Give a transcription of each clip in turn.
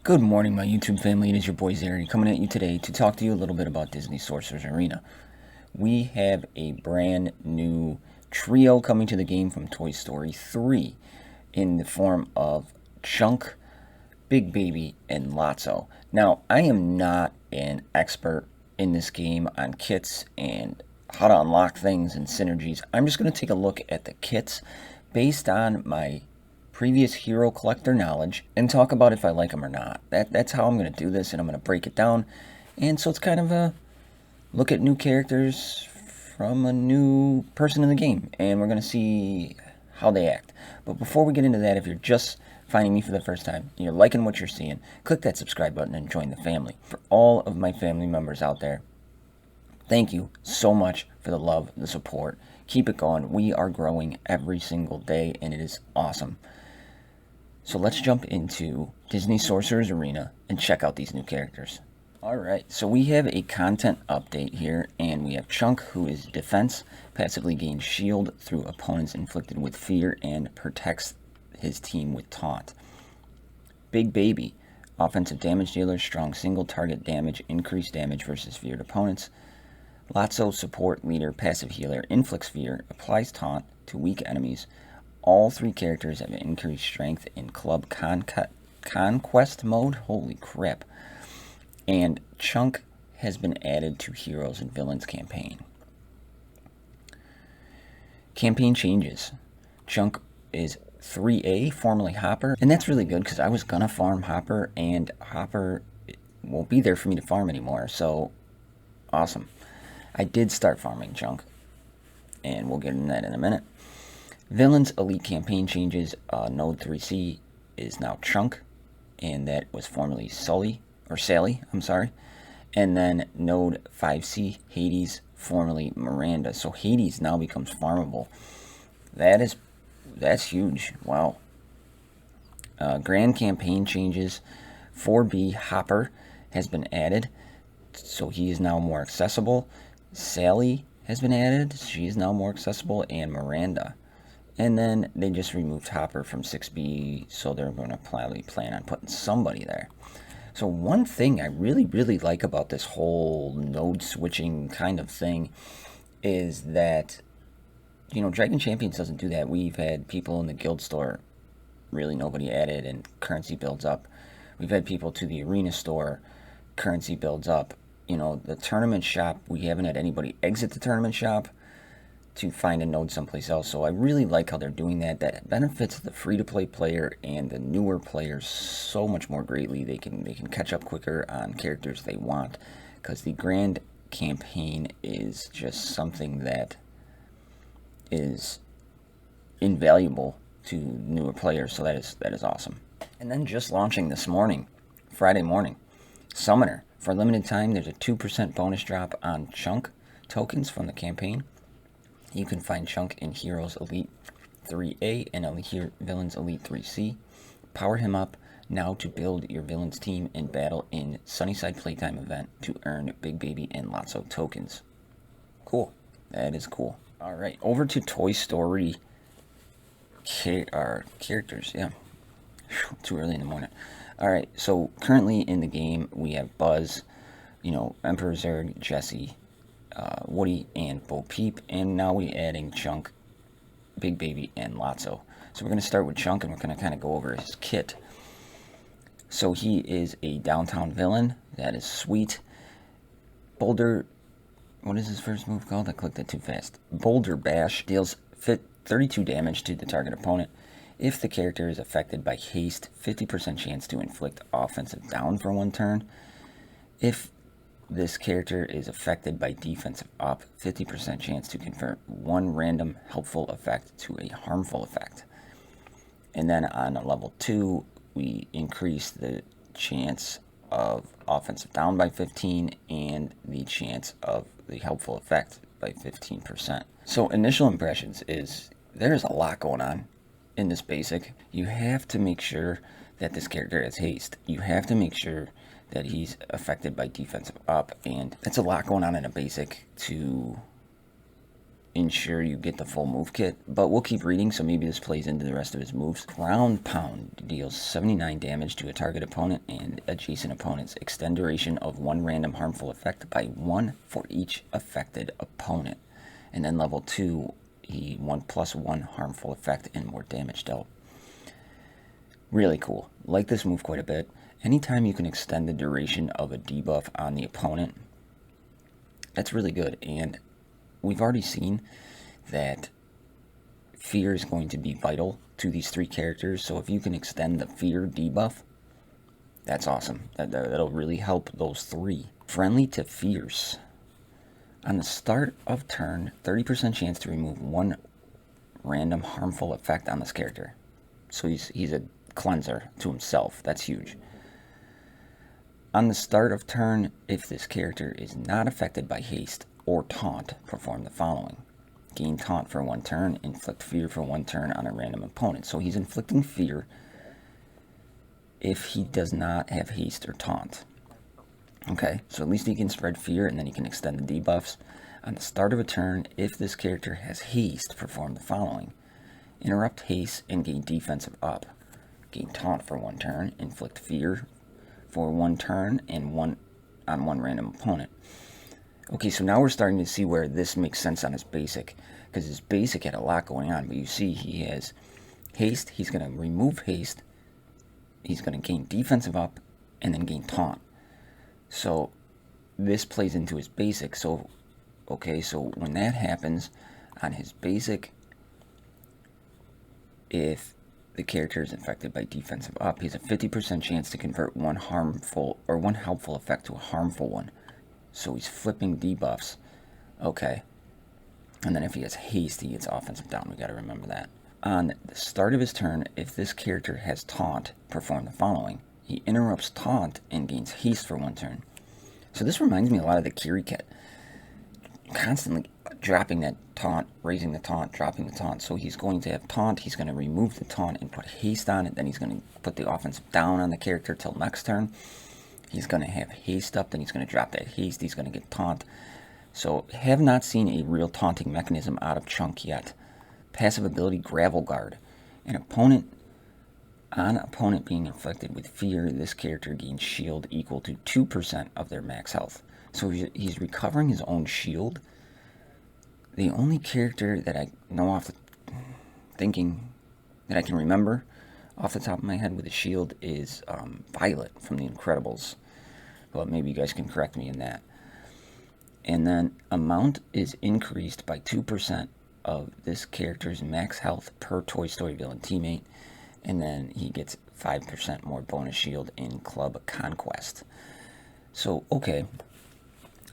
Good morning, my YouTube family. It is your boy Zary coming at you today to talk to you a little bit about Disney Sorcerer Arena. We have a brand new trio coming to the game from Toy Story 3 in the form of Chunk, Big Baby, and Lotso. Now, I am not an expert in this game on kits and how to unlock things and synergies. I'm just going to take a look at the kits based on my previous hero collector knowledge and talk about if I like them or not. That's how I'm going to do this, and I'm going to break it down. And so it's kind of a look at new characters from a new person in the game, and we're going to see how they act. But before we get into that, if you're just finding me for the first time, you're liking what you're seeing, click that subscribe button and join the family. For all of my family members out there, thank you so much for the love, the support. Keep it going. We are growing every single day, and it is awesome. So let's jump into Disney Sorcerer's Arena and check out these new characters. Alright, so we have a content update here, and we have Chunk, who is defense, passively gains shield through opponents inflicted with fear, and protects his team with taunt. Big Baby, offensive damage dealer, strong single target damage, increased damage versus feared opponents. Lotso, support leader, passive healer, inflicts fear, applies taunt to weak enemies. All three characters have increased strength in Club Conquest mode. Holy crap. And Chunk has been added to Heroes and Villains campaign. Campaign changes. Chunk is 3A, formerly Hopper. And that's really good because I was going to farm Hopper, and Hopper won't be there for me to farm anymore. So, awesome. I did start farming Chunk, and we'll get into that in a minute. Villains Elite campaign changes. Node 3C is now Chunk, and that was formerly Sally. And then Node 5C, Hades, formerly Miranda. So Hades now becomes farmable. That's huge. Wow. Grand campaign changes. 4B, Hopper, has been added, so he is now more accessible. Sally has been added. She is now more accessible, and Miranda. And then they just removed Hopper from 6B, so they're going to probably plan on putting somebody there. So one thing I really, really like about this whole node switching kind of thing is that, Dragon Champions doesn't do that. We've had people in the guild store, really nobody added, and currency builds up. We've had people to the arena store, currency builds up. The tournament shop, we haven't had anybody exit the tournament shop to find a node someplace else. So I really like how they're doing that. That benefits the free-to-play player and the newer players so much more greatly. They can catch up quicker on characters they want, because the grand campaign is just something that is invaluable to newer players. So that is awesome. And then just launching this morning, Friday morning, Summoner. For a limited time, there's a 2% bonus drop on Chunk tokens from the campaign. You can find Chunk in Heroes Elite 3A and Villains Elite 3C. Power him up now to build your Villains team and battle in Sunnyside Playtime event to earn Big Baby and Lotso tokens. Cool. That is cool. Alright, over to Toy Story characters. Yeah. Too early in the morning. Alright, so currently in the game we have Buzz, Emperor Zurg, Jessie, Woody, and Bo Peep, and now we're adding Chunk, Big Baby, and Lotso. So we're going to start with Chunk, and we're going to kind of go over his kit. So he is a downtown villain. That is sweet. Boulder, what is his first move called? I clicked it too fast. Boulder Bash deals 32 damage to the target opponent. If the character is affected by haste, 50% chance to inflict offensive down for one turn. If this character is affected by defensive up, 50% chance to convert one random helpful effect to a harmful effect. And then on a level 2, we increase the chance of offensive down by 15 and the chance of the helpful effect by 15%. So initial impressions is there's a lot going on in this basic. You have to make sure that this character has haste. You have to make sure that he's affected by defensive up, and that's a lot going on in a basic to ensure you get the full move kit, but we'll keep reading, so maybe this plays into the rest of his moves. Ground Pound deals 79 damage to a target opponent and adjacent opponents. Extend duration of one random harmful effect by 1 for each affected opponent. And then level 2, he 1+1 harmful effect and more damage dealt. Really cool. Like this move quite a bit. Anytime you can extend the duration of a debuff on the opponent, that's really good. And we've already seen that fear is going to be vital to these 3 characters. So if you can extend the fear debuff, that's awesome. That'll really help those 3. Friendly to fierce. On the start of turn, 30% chance to remove 1 random harmful effect on this character. So he's a cleanser to himself. That's huge. On the start of turn, if this character is not affected by haste or taunt, perform the following. Gain taunt for 1 turn, inflict fear for 1 turn on a random opponent. So he's inflicting fear if he does not have haste or taunt. Okay, so at least he can spread fear, and then he can extend the debuffs. On the start of a turn, if this character has haste, perform the following. Interrupt haste and gain defensive up. Gain taunt for 1 turn, inflict fear for 1 turn, and 1 on 1 random opponent. Okay, so now we're starting to see where this makes sense on his basic, because his basic had a lot going on, but you see he has haste, he's going to remove haste, he's going to gain defensive up, and then gain taunt. So this plays into his basic. So okay, so when that happens on his basic, if the character is infected by defensive up, he has a 50% chance to convert 1 harmful or 1 helpful effect to a harmful one. So he's flipping debuffs. Okay. And then if he has haste, he gets offensive down. We got to remember that. On the start of his turn, if this character has taunt, perform the following. He interrupts taunt and gains haste for 1 turn. So this reminds me a lot of the Kiri kit. Constantly dropping that taunt, raising the taunt, dropping the taunt. So he's going to have taunt, he's going to remove the taunt and put haste on it. Then he's going to put the offensive down on the character till next turn. He's going to have haste up, then he's going to drop that haste, he's going to get taunt. So have not seen a real taunting mechanism out of Chunk yet. Passive ability, Gravel Guard. On opponent being inflicted with fear, this character gains shield equal to 2% of their max health. So he's recovering his own shield. The only character that I know off the thinking that I can remember off the top of my head with a shield is Violet from The Incredibles. But maybe you guys can correct me in that. And then amount is increased by 2% of this character's max health per Toy Story villain teammate. And then he gets 5% more bonus shield in Club Conquest. So, okay.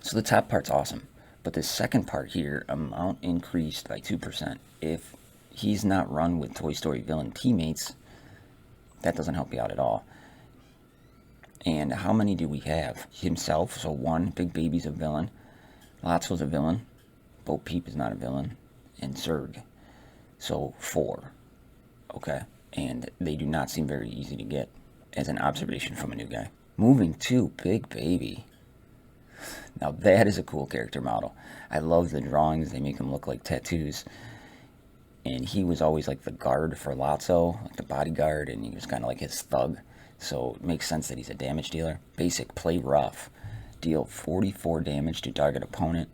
So the top part's awesome. But the second part here, amount increased by 2%. If he's not run with Toy Story villain teammates, that doesn't help you out at all. And how many do we have? Himself, so 1. Big Baby's a villain. Lotso's a villain. Bo Peep is not a villain. And Zurg. So 4. Okay. And they do not seem very easy to get as an observation from a new guy. Moving to Big Baby. Now that is a cool character model. I love the drawings. They make him look like tattoos. And he was always like the guard for Lotso, like the bodyguard, and he was kind of like his thug. So it makes sense that he's a damage dealer. Basic, play rough. Deal 44 damage to target opponent.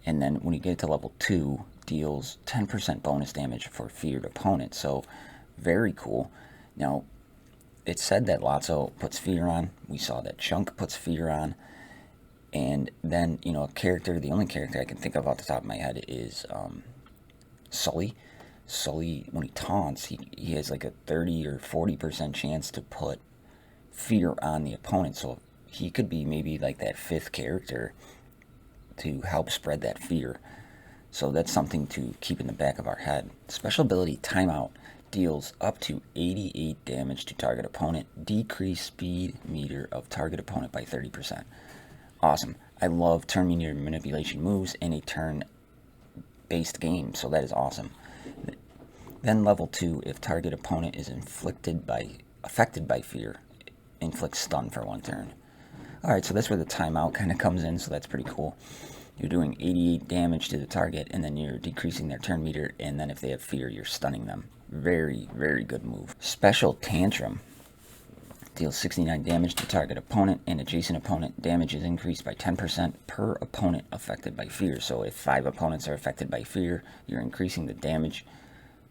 And then when you get to level 2, deals 10% bonus damage for feared opponent. So very cool. Now, it said that Lotso puts fear on. We saw that Chunk puts fear on. And then, you know, the only character I can think of off the top of my head is Sully. Sully, when he taunts, he has like a 30 or 40% chance to put fear on the opponent. So he could be maybe like that 5th character to help spread that fear. So that's something to keep in the back of our head. Special ability, Timeout. Deals up to 88 damage to target opponent. Decrease speed meter of target opponent by 30%. Awesome. I love turn meter manipulation moves in a turn-based game, so that is awesome. Then level 2, if target opponent is affected by fear, inflict stun for 1 turn. Alright, so that's where the timeout kind of comes in, so that's pretty cool. you're doing 88 damage to the target, and then you're decreasing their turn meter, and then if they have fear, you're stunning them. Very, very good move. Special Tantrum. Deals 69 damage to target opponent and adjacent opponent. Damage is increased by 10% per opponent affected by fear. So if 5 opponents are affected by fear, you're increasing the damage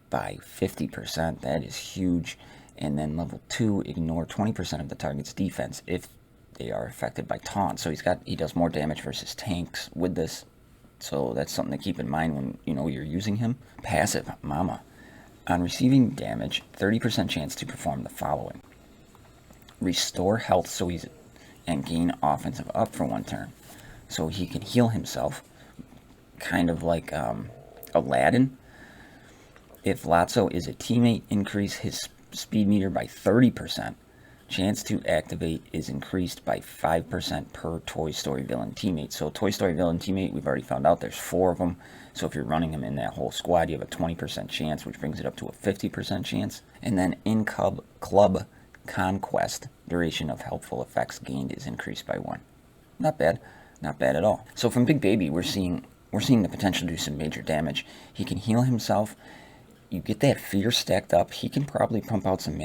by 50%. That is huge. And then level 2, ignore 20% of the target's defense if they are affected by taunt. So he does more damage versus tanks with this. So that's something to keep in mind when you're using him. Passive, Mama. On receiving damage, 30% chance to perform the following. Restore health and gain offensive up for 1 turn. So he can heal himself, kind of like Aladdin. If Lotso is a teammate, increase his speed meter by 30%. Chance to activate is increased by 5% per Toy Story villain teammate. So Toy Story villain teammate, we've already found out there's 4 of them. So if you're running them in that whole squad, you have a 20% chance, which brings it up to a 50% chance. And then in Club Conquest, duration of helpful effects gained is increased by 1. Not bad. Not bad at all. So from Big Baby, we're seeing the potential to do some major damage. He can heal himself. You get that fear stacked up. He can probably pump out some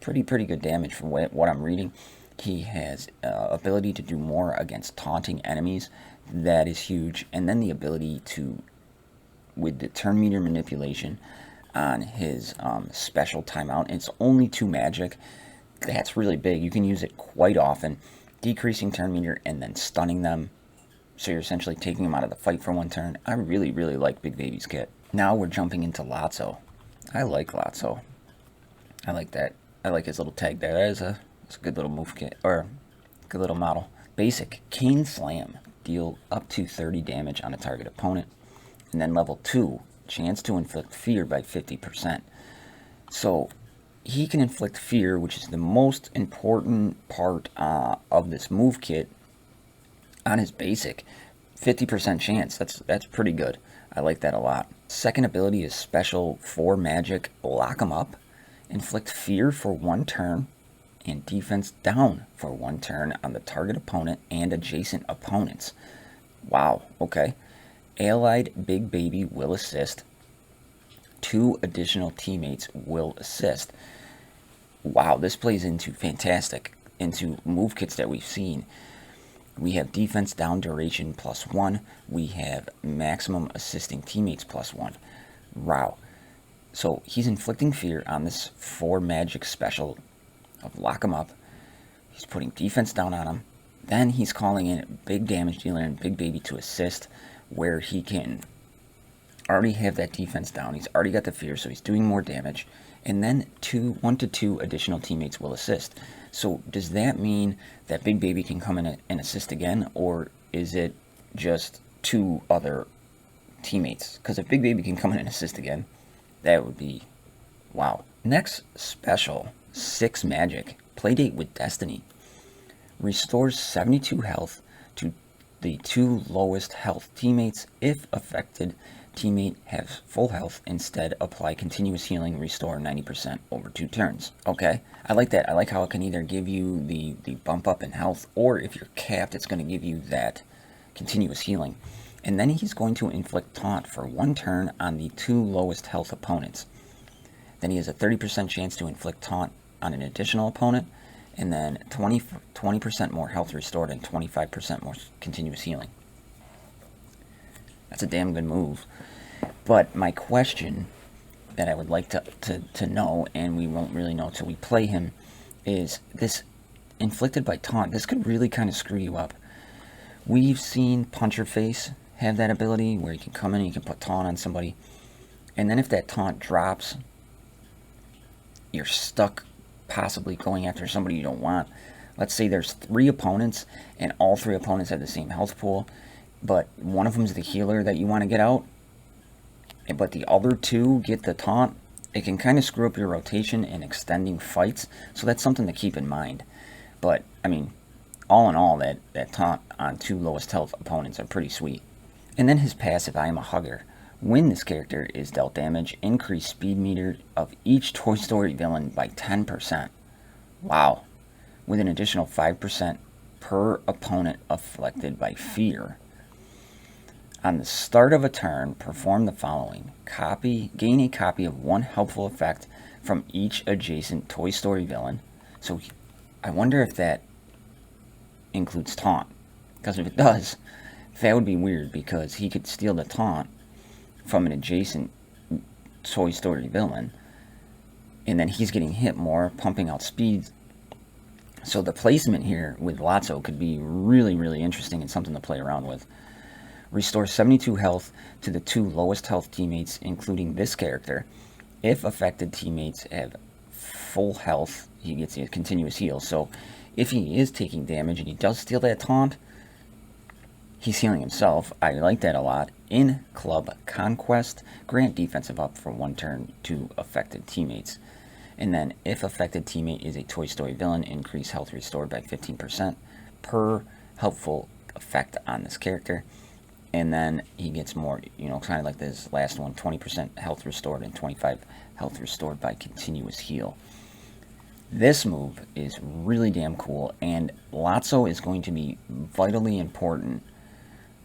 pretty good damage from what I'm reading. He has ability to do more against taunting enemies. That is huge. And then the ability to, with the turn meter manipulation on his special timeout, it's only 2 magic. That's really big. You can use it quite often, decreasing turn meter and then stunning them. So you're essentially taking them out of the fight for 1 turn. I really, really like Big Baby's kit. Now we're jumping into Lotso. I like Lotso. I like that. I like his little tag there. That's a good little move kit, or good little model. Basic, Cane Slam. Deal up to 30 damage on a target opponent. And then level 2, chance to inflict fear by 50%. So he can inflict fear, which is the most important part of this move kit, on his basic. 50% chance. That's pretty good. I like that a lot. Second ability is special for magic. Lock 'em up. Inflict fear for 1 turn and defense down for 1 turn on the target opponent and adjacent opponents. Wow, okay. Allied Big Baby will assist. 2 additional teammates will assist. Wow, this plays into move kits that we've seen. We have defense down duration +1. We have maximum assisting teammates +1. Wow. So he's inflicting fear on this 4 magic special of Lock 'em Up. He's putting defense down on him. Then he's calling in Big Damage Dealer and Big Baby to assist, where he can already have that defense down. He's already got the fear, so he's doing more damage. And then 1 to 2 additional teammates will assist. So does that mean that Big Baby can come in and assist again, or is it just 2 other teammates? Because if Big Baby can come in and assist again, that would be wow. Next special, 6 magic. Playdate with Destiny. Restores 72 health to the 2 lowest health teammates. If affected teammate has full health, instead apply continuous healing, restore 90% over 2 turns. Okay, I like that. I like how it can either give you the bump up in health, or if you're capped, it's going to give you that continuous healing. And then he's going to inflict taunt for 1 turn on the 2 lowest health opponents. Then he has a 30% chance to inflict taunt on an additional opponent, and then 20% more health restored and 25% more continuous healing. That's a damn good move. But my question that I would like to know, and we won't really know until we play him, is this inflicted by taunt. This could really kind of screw you up. We've seen Puncher Face have that ability where you can come in and you can put taunt on somebody, and then if that taunt drops, you're stuck possibly going after somebody you don't want. Let's say there's 3 opponents and all 3 opponents have the same health pool, but one of them is the healer that you want to get out, but the other 2 get the taunt. It can kind of screw up your rotation and extending fights, so that's something to keep in mind. But I mean, all in all, that taunt on 2 lowest health opponents are pretty sweet. And then his passive, I Am a Hugger. When this character is dealt damage, increase speed meter of each Toy Story villain by 10%. Wow. With an additional 5% per opponent afflicted by fear. On the start of a turn, perform the following. Gain a copy of one helpful effect from each adjacent Toy Story villain. So I wonder if that includes taunt. Because if it does, that would be weird, because he could steal the taunt from an adjacent Toy Story villain, and then he's getting hit more, pumping out speed. So the placement here with Lotso could be really, really interesting and something to play around with. Restore 72 health to the 2 lowest health teammates, including this character. If affected teammates have full health, he gets a continuous heal. So if he is taking damage and he does steal that taunt, he's healing himself. I like that a lot. In Club Conquest, grant defensive up for 1 turn to affected teammates. And then, if affected teammate is a Toy Story villain, increase health restored by 15% per helpful effect on this character. And then he gets more, kind of like this last one, 20% health restored and 25 health restored by continuous heal. This move is really damn cool, and Lotso is going to be vitally important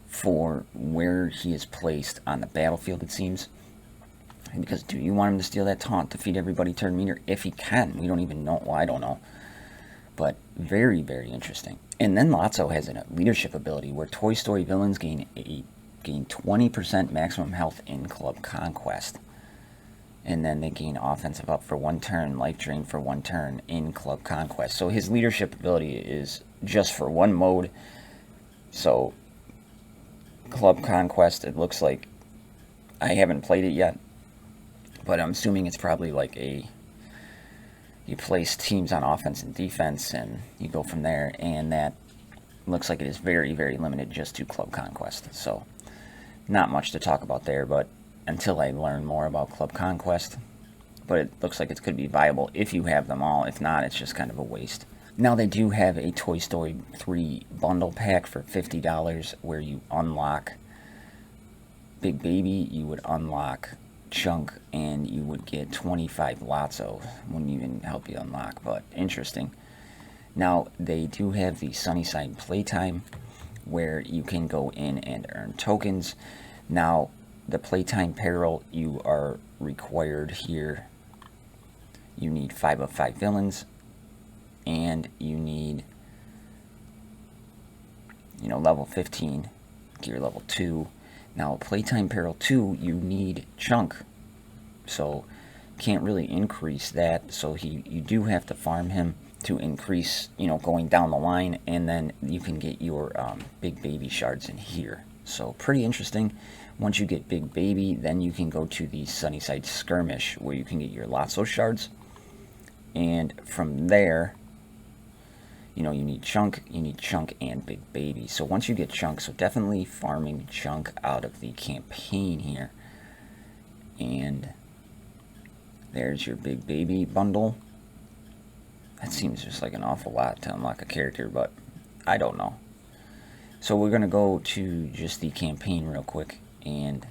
for where he is placed on the battlefield, it seems. Because do you want him to steal that taunt to feed everybody turn meter? If he can. We don't even know. Well, I don't know. But very, very interesting. And then Lotso has a leadership ability where Toy Story villains gain 20% maximum health in Club Conquest. And then they gain offensive up for 1 turn, life drain for 1 turn in Club Conquest. So his leadership ability is just for 1 mode. So Club Conquest, it looks like, I haven't played it yet, but I'm assuming it's probably like you place teams on offense and defense, and you go from there, and that looks like it is very, very limited just to Club Conquest. So not much to talk about there, but until I learn more about Club Conquest. But it looks like it could be viable if you have them all. If not, it's just kind of a waste. Now they do have a Toy Story 3 bundle pack for $50 where you unlock Big Baby, you would unlock Chunk, and you would get 25 Lotso. Wouldn't even help you unlock, but interesting. Now they do have the Sunnyside Playtime where you can go in and earn tokens. Now the Playtime Peril, you are required here. You need 5 of 5 villains, and you need, level 15, gear level 2. Now, Playtime Peril 2, you need Chunk, so can't really increase that, so you do have to farm him to increase, going down the line, and then you can get your Big Baby shards in here. So pretty interesting. Once you get Big Baby, then you can go to the Sunnyside Skirmish, where you can get your Lotso shards, and from there, you need Chunk and Big Baby. So once you get Chunk, so definitely farming Chunk out of the campaign here. And there's your Big Baby bundle. That seems just like an awful lot to unlock a character, but I don't know. So we're going to go to just the campaign real quick. And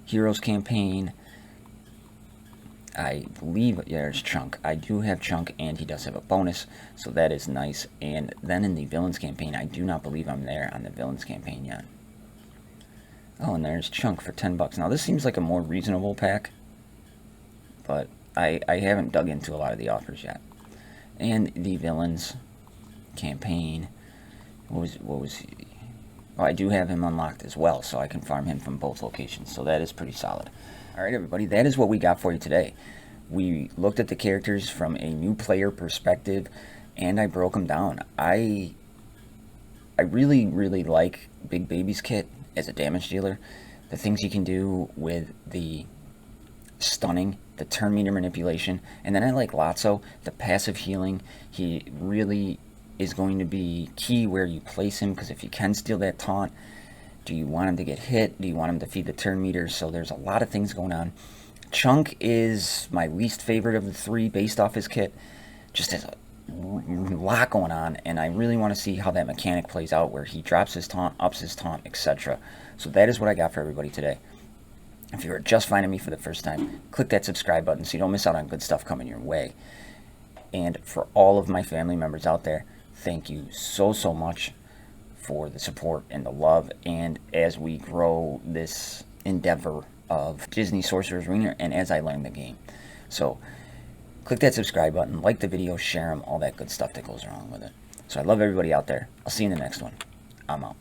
Heroes campaign, I believe, yeah, there's Chunk. I do have Chunk, and he does have a bonus, so that is nice. And then in the Villains campaign, I do not believe I'm there on the Villains campaign yet. Oh, and there's Chunk for $10. Now, this seems like a more reasonable pack, but I haven't dug into a lot of the offers yet. And the Villains campaign, what was he? Oh, I do have him unlocked as well, so I can farm him from both locations, so that is pretty solid. Alright everybody, that is what we got for you today. We looked at the characters from a new player perspective, and I broke them down. I really, really like Big Baby's kit as a damage dealer. The things you can do with the stunning, the turn meter manipulation, and then I like Lotso, the passive healing. He really is going to be key where you place him, because if you can steal that taunt, do you want him to get hit? Do you want him to feed the turn meter? So there's a lot of things going on. Chunk is my least favorite of the 3 based off his kit. Just has a lot going on, and I really want to see how that mechanic plays out where he drops his taunt, ups his taunt, etc. So that is what I got for everybody today. If you are just finding me for the first time, click that subscribe button so you don't miss out on good stuff coming your way. And for all of my family members out there, thank you so much for the support and the love, and as we grow this endeavor of Disney Sorcerer Arena and as I learn the game. So click that subscribe button, like the video, share them, all that good stuff that goes along with it. So I love everybody out there. I'll see you in the next one. I'm out.